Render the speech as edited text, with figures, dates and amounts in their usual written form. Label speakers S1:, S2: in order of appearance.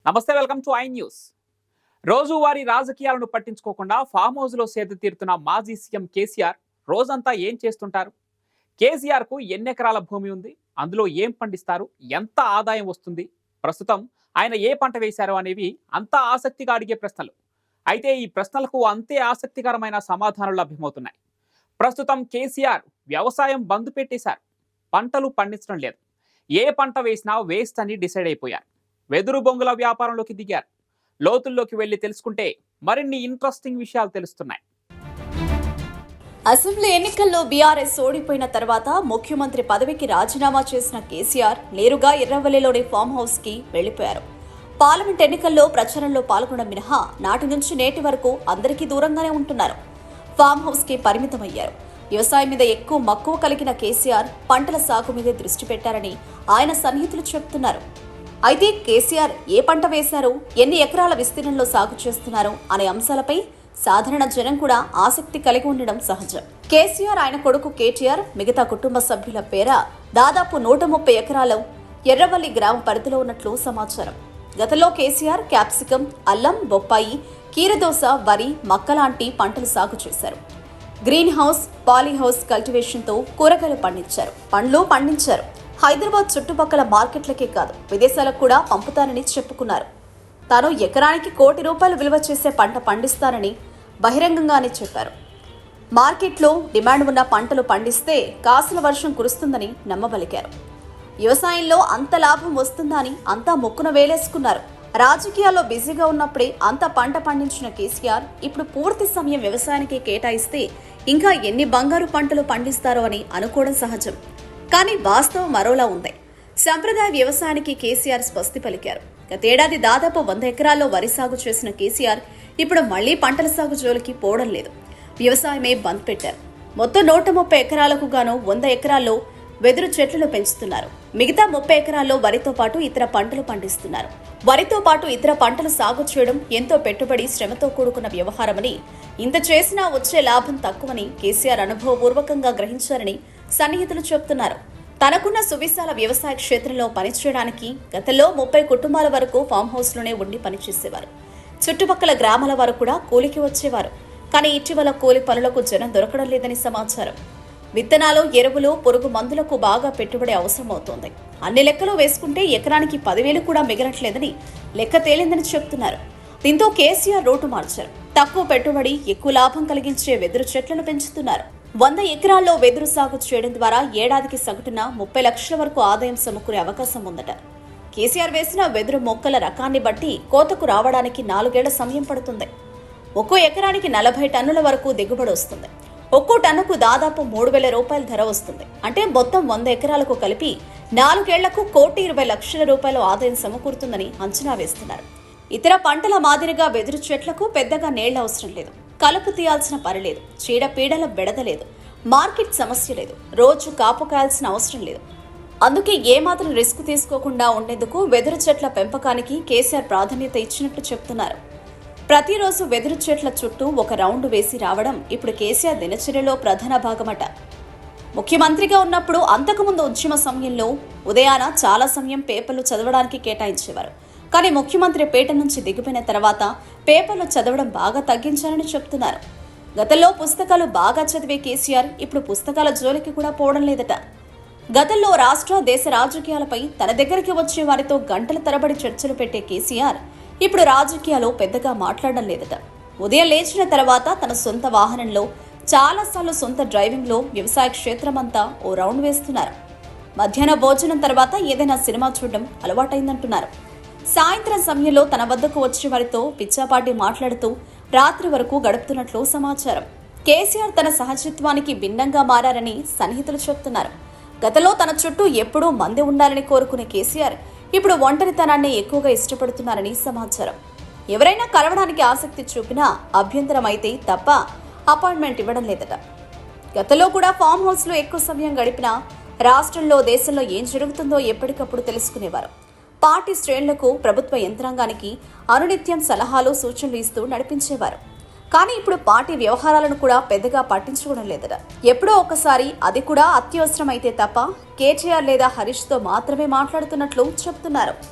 S1: నమస్తే, welcome to I news. రోజువారీ రాజకీయాలను పట్టించుకోకుండా ఫామ్ హౌస్ లో సేద తీరుతున్న మాజీ సీఎం కేసీఆర్ రోజంతా ఏం చేస్తుంటారు? కేసీఆర్ కు ఎన్ని ఎకరాల భూమి ఉంది, అందులో ఏం పండిస్తారు, ఎంత ఆదాయం వస్తుంది, ప్రస్తుతం ఆయన ఏ పంట వేశారు అనేవి అంతా ఆసక్తిగా అడిగే ప్రశ్నలు. అయితే ఈ ప్రశ్నలకు అంతే ఆసక్తికరమైన సమాధానాలు లభ్యమవుతున్నాయి. ప్రస్తుతం కేసీఆర్ వ్యవసాయం బంద్ పెట్టేశారు. పంటలు పండించడం లేదు. ఏ పంట వేసినా వేస్ట్ అని డిసైడ్ అయిపోయారు. వెదురు బొంగుల వ్యాపారంలోకి దిగారు. లోతుల్లోకి వెళ్లి తెలుసుకుంటే మరిన్ని ఇంట్రెస్టింగ్ విషయాలు తెలుస్తున్నాయి.
S2: అసెంబ్లీ ఎన్నికల్లో బీఆర్ఎస్ ఓడిపోయిన తర్వాత ముఖ్యమంత్రి పదవికి రాజీనామా చేసిన కేసీఆర్ నేరుగా ఎర్రవల్లిలోని ఫామ్ హౌస్ కి వెళ్లిపోయారు. పార్లమెంట్ ఎన్నికల్లో ప్రచారంలో పాల్గొనడం మినహా నాటి నుంచి నేటి వరకు అందరికీ దూరంగానే ఉంటున్నారు. ఫామ్ హౌస్ కి పరిమితమయ్యారు. వ్యవసాయం మీద ఎక్కువ మక్కువ కలిగిన కేసీఆర్ పంటల సాగు మీదే దృష్టి పెట్టారని ఆయన సన్నిహితులు చెబుతున్నారు. అయితే కేసీఆర్ ఏ పంట వేశారు, ఎన్ని ఎకరాల విస్తీర్ణంలో సాగు చేస్తున్నారు అనే అంశాలపై సాధారణ జనం కూడా ఆసక్తి కలిగి ఉండడం సహజం. కేసీఆర్, ఆయన కొడుకు కేటీఆర్, మిగతా కుటుంబ సభ్యుల పేర దాదాపు 130 ఎకరాలు ఎర్రవల్లి గ్రామ పరిధిలో ఉన్నట్లు సమాచారం. గతంలో కేసీఆర్ క్యాప్సికం, అల్లం, బొప్పాయి, కీరదోస, వరి, మక్క లాంటి పంటలు సాగు చేశారు. Greenhouse, polyhouse cultivation తో కూరగాయలు పండించారు, పండ్లు పండించారు. హైదరాబాద్ చుట్టుపక్కల మార్కెట్లకే కాదు విదేశాలకు కూడా పంపుతానని చెప్పుకున్నారు. తాను ఎకరానికి ₹1 కోటి విలువ చేసే పంట పండిస్తానని బహిరంగంగానే చెప్పారు. మార్కెట్లో డిమాండ్ ఉన్న పంటలు పండిస్తే కాసుల వర్షం కురుస్తుందని నమ్మబలికారు. వ్యవసాయంలో అంత లాభం వస్తుందని అంతా మొక్కున వేలేసుకున్నారు. రాజకీయాల్లో బిజీగా ఉన్నప్పుడే అంత పంట పండించిన కేసీఆర్ ఇప్పుడు పూర్తి సమయం వ్యవసాయానికి కేటాయిస్తే ఇంకా ఎన్ని బంగారు పంటలు పండిస్తారో అని అనుకోవడం సహజం. కానీ వాస్తవం మరోలా ఉంది. సంప్రదాయ వ్యవసాయానికి కేసీఆర్ స్వస్తి పలికారు. గతేడాది దాదాపు 100 ఎకరాల్లో వరి సాగు చేసిన కేసీఆర్ ఇప్పుడు మళ్లీ పంటల సాగు జోలికి పోవడం లేదు. వ్యవసాయమే బంద్ పెట్టారు. మొత్తం 130 ఎకరాలకు గాను 100 ఎకరాల్లో వెదురు చెట్లను పెంచుతున్నారు. మిగతా 30 ఎకరాల్లో వరితో పాటు ఇతర పంటలు పండిస్తున్నారు. వరితో పాటు ఇతర పంటలు సాగు చేయడం ఎంతో పెట్టుబడి, శ్రమతో కూడుకున్న వ్యవహారమని, ఇంత చేసినా వచ్చే లాభం తక్కువని కేసీఆర్ అనుభవపూర్వకంగా గ్రహించారని సన్నిహితులు చెబుతున్నారు. తనకున్న సువిశాల వ్యవసాయ క్షేత్రంలో పనిచేయడానికి గతంలో 30 కుటుంబాల వరకు ఫామ్ హౌస్ లోనే ఉండి పనిచేసేవారు. చుట్టుపక్కల గ్రామాల వారు కూడా కూలికి వచ్చేవారు. కానీ ఇటీవల కూలి పనులకు జనం దొరకడం లేదని సమాచారం. విత్తనాలు, ఎరువులు, పురుగు మందులకు బాగా పెట్టుబడి అవసరమవుతోంది. అన్ని లెక్కలు వేసుకుంటే ఎకరానికి 10,000 కూడా మిగలట్లేదని లెక్క తేలిందని చెబుతున్నారు. దీంతో కేసీఆర్ రూటు మార్చారు. తక్కువ పెట్టుబడి, ఎక్కువ లాభం కలిగించే వెదురు చెట్లను పెంచుతున్నారు. 100 ఎకరాల్లో వెదురు సాగు చేయడం ద్వారా ఏడాదికి సగటున 30 లక్షల వరకు ఆదాయం సమకూరే అవకాశం ఉందట. కేసీఆర్ వేసిన వెదురు మొక్కల రకాన్ని బట్టి కోతకు రావడానికి 4 ఏళ్ల సమయం పడుతుంది. ఒక్కో ఎకరానికి 40 టన్నుల వరకు దిగుబడి వస్తుంది. ఒక్కో టన్నుకు దాదాపు ₹3,000 ధర వస్తుంది. అంటే మొత్తం 100 ఎకరాలకు కలిపి 4 ఏళ్లకు ₹1,20,00,000 ఆదాయం సమకూరుతుందని అంచనా వేస్తున్నారు. ఇతర పంటల మాదిరిగా వెదురు చెట్లకు పెద్దగా నీళ్ల అవసరం లేదు. కలుపు తీయాల్సిన పని లేదు. చీడపీడల బెడద లేదు. మార్కెట్ సమస్య లేదు. రోజు కాపు కాయాల్సిన అవసరం లేదు. అందుకే ఏమాత్రం రిస్క్ తీసుకోకుండా ఉండేందుకు వెదురు చెట్ల పెంపకానికి కేసీఆర్ ప్రాధాన్యత ఇచ్చినట్లు చెప్తున్నారు. ప్రతిరోజు వెదురు చెట్ల చుట్టూ ఒక రౌండ్ వేసి రావడం ఇప్పుడు కేసీఆర్ దినచర్యలో ప్రధాన భాగమట. ముఖ్యమంత్రిగా ఉన్నప్పుడు, అంతకుముందు ఉద్యమ సమయంలో ఉదయాన చాలా సమయం పేపర్లు చదవడానికి కేటాయించేవారు. కానీ ముఖ్యమంత్రి పీఠ నుంచి దిగిపోయిన తర్వాత పేపర్లు చదవడం బాగా తగ్గించారని చెప్తున్నారు. గతంలో పుస్తకాలు బాగా చదివే కేసీఆర్ ఇప్పుడు పుస్తకాల జోలికి కూడా పోవడం లేదట. గతంలో రాష్ట్ర, దేశ రాజకీయాలపై తన దగ్గరికి వచ్చే వారితో గంటల తరబడి చర్చలు పెట్టే కేసీఆర్ ఇప్పుడు రాజకీయాలు పెద్దగా మాట్లాడడం లేదట. ఉదయం లేచిన తర్వాత తన సొంత వాహనంలో, చాలాసార్లు సొంత డ్రైవింగ్లో వ్యవసాయ క్షేత్రమంతా ఓ రౌండ్ వేస్తున్నారు. మధ్యాహ్న భోజనం తర్వాత ఏదైనా సినిమా చూడడం అలవాటైందంటున్నారు. సాయంత్రం సమయంలో తన వద్దకు వచ్చే వారితో పిచ్చాపాటి మాట్లాడుతూ రాత్రి వరకు గడుపుతున్నట్లు సమాచారం. కేసీఆర్ తన సహజత్వానికి భిన్నంగా మారారని సన్నిహితులు చెబుతున్నారు. గతంలో తన చుట్టూ ఎప్పుడూ మంది ఉండాలని కోరుకునే కేసీఆర్ ఇప్పుడు ఒంటరితనాన్ని ఎక్కువగా ఇష్టపడుతున్నారని సమాచారం. ఎవరైనా కలవడానికి ఆసక్తి చూపినా అభ్యంతరం అయితే తప్ప అపాయింట్మెంట్ ఇవ్వడం లేదట. గతంలో కూడా ఫామ్ హౌస్ లో ఎక్కువ సమయం గడిపినా రాష్ట్రంలో, దేశంలో ఏం జరుగుతుందో ఎప్పటికప్పుడు తెలుసుకునేవారు. పార్టీ శ్రేణులకు, ప్రభుత్వ యంత్రాంగానికి అనునిత్యం సలహాలు, సూచనలు ఇస్తూ నడిపించేవారు. కానీ ఇప్పుడు పార్టీ వ్యవహారాలను కూడా పెద్దగా పట్టించుకోవడం లేదట. ఎప్పుడో ఒకసారి, అది కూడా అత్యవసరమైతే తప్ప కేటీఆర్ లేదా హరీష్తో మాత్రమే మాట్లాడుతున్నట్లు చెబుతున్నారు.